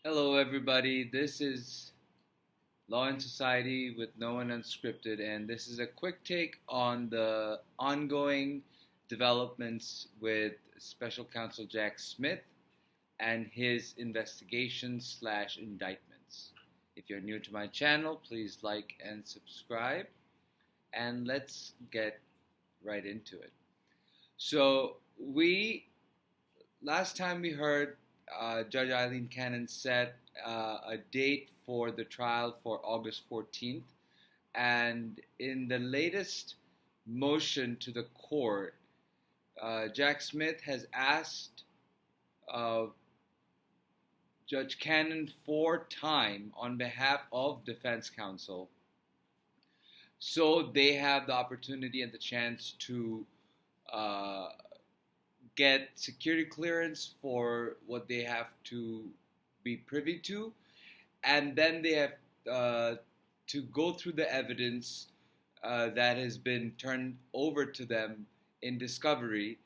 Hello, everybody. This is Law and Society with No One Unscripted, and this is a quick take on the ongoing developments with Special Counsel Jack Smith and his investigations/slash indictments. If you're new to my channel, please like and subscribe, and let's get right into it. So, we last time we heard Judge Eileen Cannon set a date for the trial for August 14th. And in the latest motion to the court, Jack Smith has asked uh, Judge Cannon for time on behalf of defense counsel so they have the opportunity and the chance to uh, get security clearance for what they have to be privy to, and then they have to go through the evidence that has been turned over to them in discovery,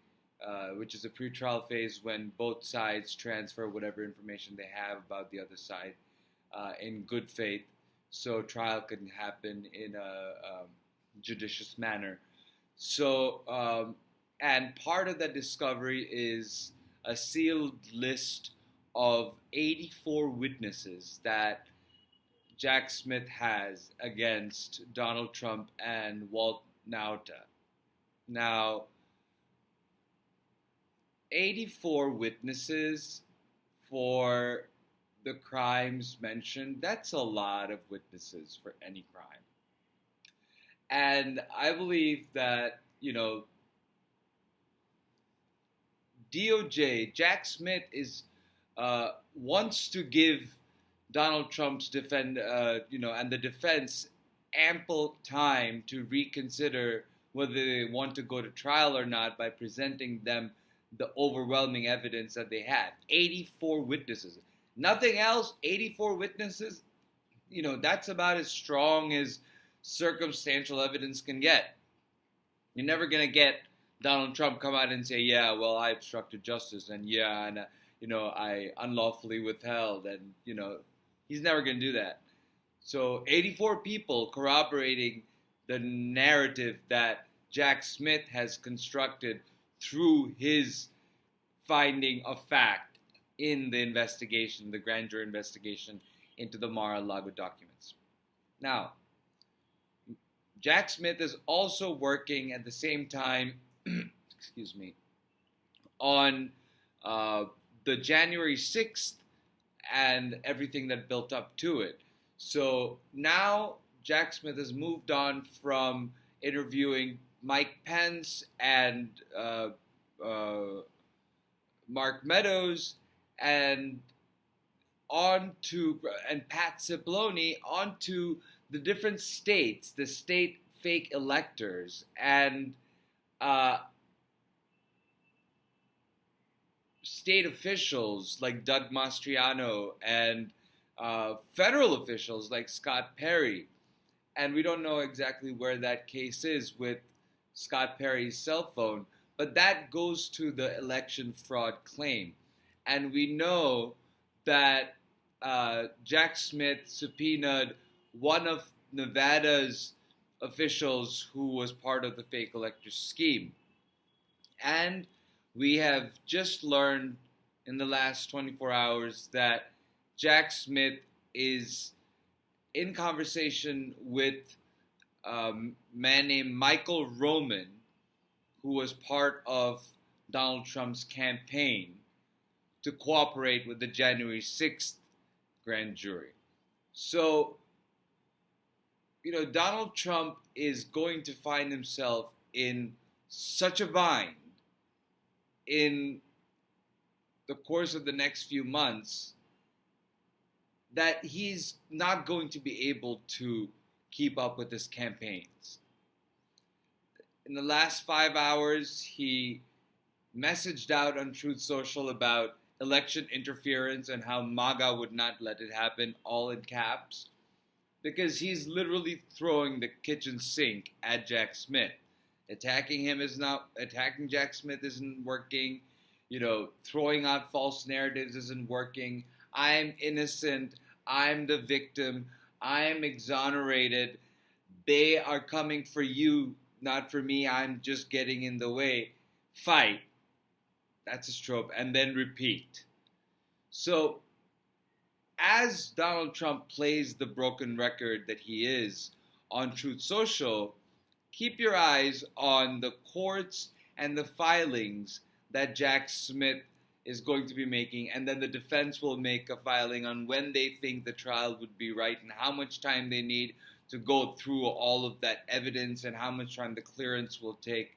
which is a pretrial phase when both sides transfer whatever information they have about the other side in good faith, so trial can happen in a judicious manner. So, and part of that discovery is a sealed list of 84 witnesses that Jack Smith has against Donald Trump and Walt Nauta. Now, 84 witnesses for the crimes mentioned, that's a lot of witnesses for any crime. And I believe that, DOJ, Jack Smith wants to give Donald Trump's and the defense ample time to reconsider whether they want to go to trial or not by presenting them the overwhelming evidence that they had. 84 witnesses. Nothing else, 84 witnesses, that's about as strong as circumstantial evidence can get. You're never going to get Donald Trump come out and say, yeah, well, I obstructed justice, and I unlawfully withheld, and, he's never going to do that. So 84 people corroborating the narrative that Jack Smith has constructed through his finding of fact in the investigation, the grand jury investigation into the Mar-a-Lago documents. Now, Jack Smith is also working at the same time excuse me, on the January 6th and everything that built up to it. So now Jack Smith has moved on from interviewing Mike Pence and Mark Meadows and Pat Cipollone onto the different states, the state fake electors, and state officials like Doug Mastriano and federal officials like Scott Perry. And we don't know exactly where that case is with Scott Perry's cell phone, but that goes to the election fraud claim. And we know that Jack Smith subpoenaed one of Nevada's officials who was part of the fake elector scheme. And we have just learned in the last 24 hours that Jack Smith is in conversation with a man named Michael Roman, who was part of Donald Trump's campaign, to cooperate with the January 6th grand jury. So, Donald Trump is going to find himself in such a bind in the course of the next few months that he's not going to be able to keep up with his campaigns. In the last 5 hours, he messaged out on Truth Social about election interference and how MAGA would not let it happen, all in caps, because he's literally throwing the kitchen sink at Jack Smith. Attacking Jack Smith isn't working. Throwing out false narratives isn't working. I'm innocent, I'm the victim, I'm exonerated, they are coming for you, not for me, I'm just getting in the way. Fight. That's a trope. And then repeat. So, as Donald Trump plays the broken record that he is on Truth Social, keep your eyes on the courts and the filings that Jack Smith is going to be making, and then the defense will make a filing on when they think the trial would be right and how much time they need to go through all of that evidence and how much time the clearance will take,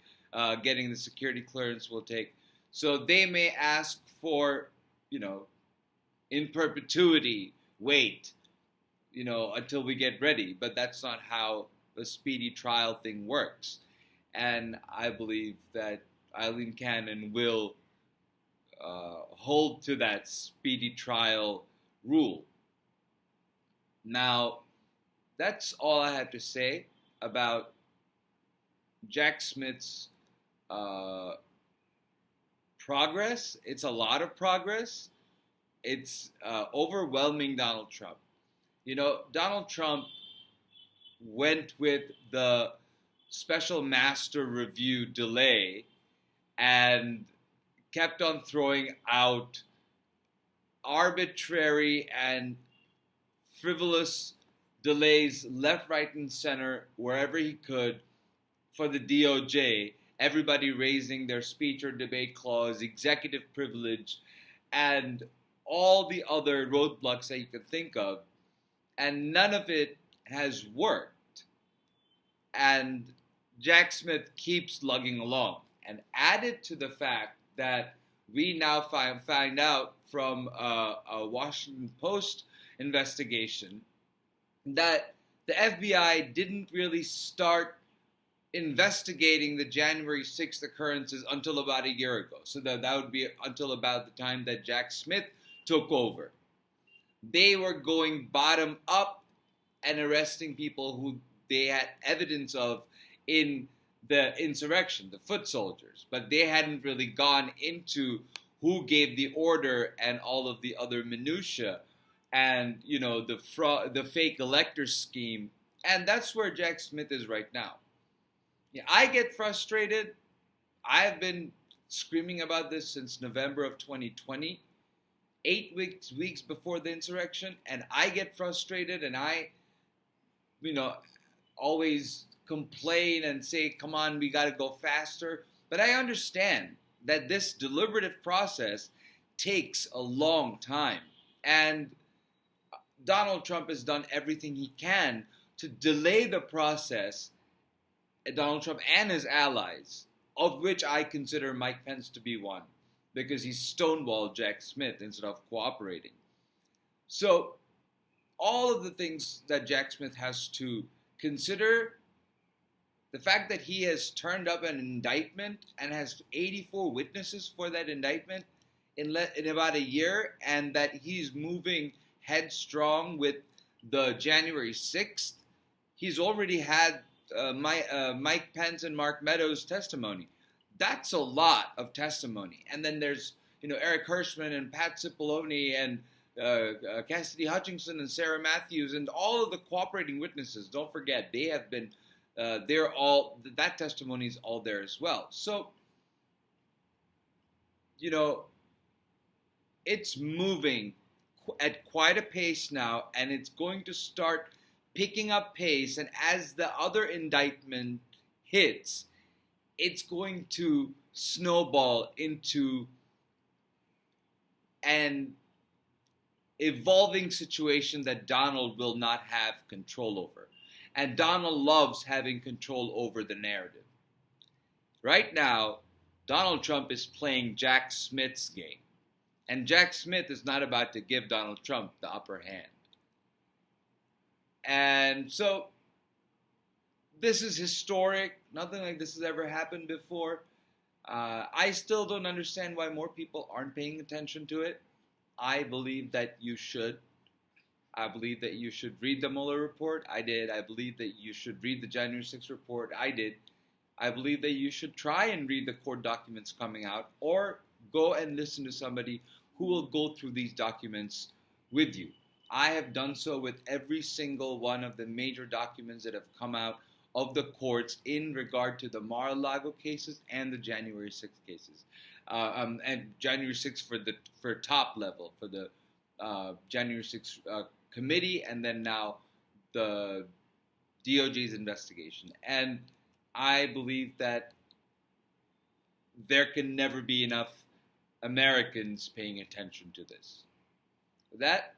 getting the security clearance will take. So they may ask for, in perpetuity, wait, until we get ready. But that's not how the speedy trial thing works. And I believe that Eileen Cannon will hold to that speedy trial rule. Now, that's all I have to say about Jack Smith's progress. It's a lot of progress. It's overwhelming Donald Trump. Donald Trump went with the special master review delay and kept on throwing out arbitrary and frivolous delays left, right, and center wherever he could for the DOJ, everybody raising their speech or debate clause, executive privilege, and all the other roadblocks that you could think of. And none of it has worked. And Jack Smith keeps lugging along. And added to the fact that we now find out from a Washington Post investigation that the FBI didn't really start investigating the January 6th occurrences until about a year ago. So that would be until about the time that Jack Smith took over. They were going bottom up and arresting people who they had evidence of in the insurrection, the foot soldiers, but they hadn't really gone into who gave the order and all of the other minutia and the fake elector scheme. And that's where Jack Smith is right now. Yeah, I get frustrated. I've been screaming about this since November of 2020, 8 weeks before the insurrection, and I get frustrated, and I always complain and say, come on, we got to go faster. But I understand that this deliberative process takes a long time. And Donald Trump has done everything he can to delay the process, Donald Trump and his allies, of which I consider Mike Pence to be one, because he stonewalled Jack Smith instead of cooperating. So all of the things that Jack Smith has to consider, the fact that he has turned up an indictment and has 84 witnesses for that indictment in about a year, and that he's moving headstrong with the January 6th, he's already had Mike Pence and Mark Meadows' testimony. That's a lot of testimony. And then there's, Eric Hirschman and Pat Cipollone and Cassidy Hutchinson and Sarah Matthews and all of the cooperating witnesses. Don't forget, they have been, that testimony is all there as well. So, it's moving at quite a pace now, and it's going to start picking up pace. And as the other indictment hits, it's going to snowball into an evolving situation that Donald will not have control over. And Donald loves having control over the narrative. Right now, Donald Trump is playing Jack Smith's game. And Jack Smith is not about to give Donald Trump the upper hand. And so, this is historic. Nothing like this has ever happened before. I still don't understand why more people aren't paying attention to it. I believe that you should. I believe that you should read the Mueller report. I did. I believe that you should read the January 6th report. I did. I believe that you should try and read the court documents coming out, or go and listen to somebody who will go through these documents with you. I have done so with every single one of the major documents that have come out of the courts in regard to the Mar-a-Lago cases and the January 6th cases. And January 6th for top level, for the January 6th committee, and then now the DOJ's investigation. And I believe that there can never be enough Americans paying attention to this. With that,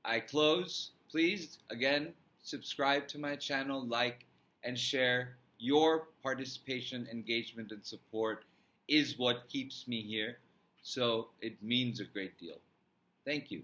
I close. Please, again, subscribe to my channel, like, and share. Your participation, engagement, and support is what keeps me here, so it means a great deal. Thank you.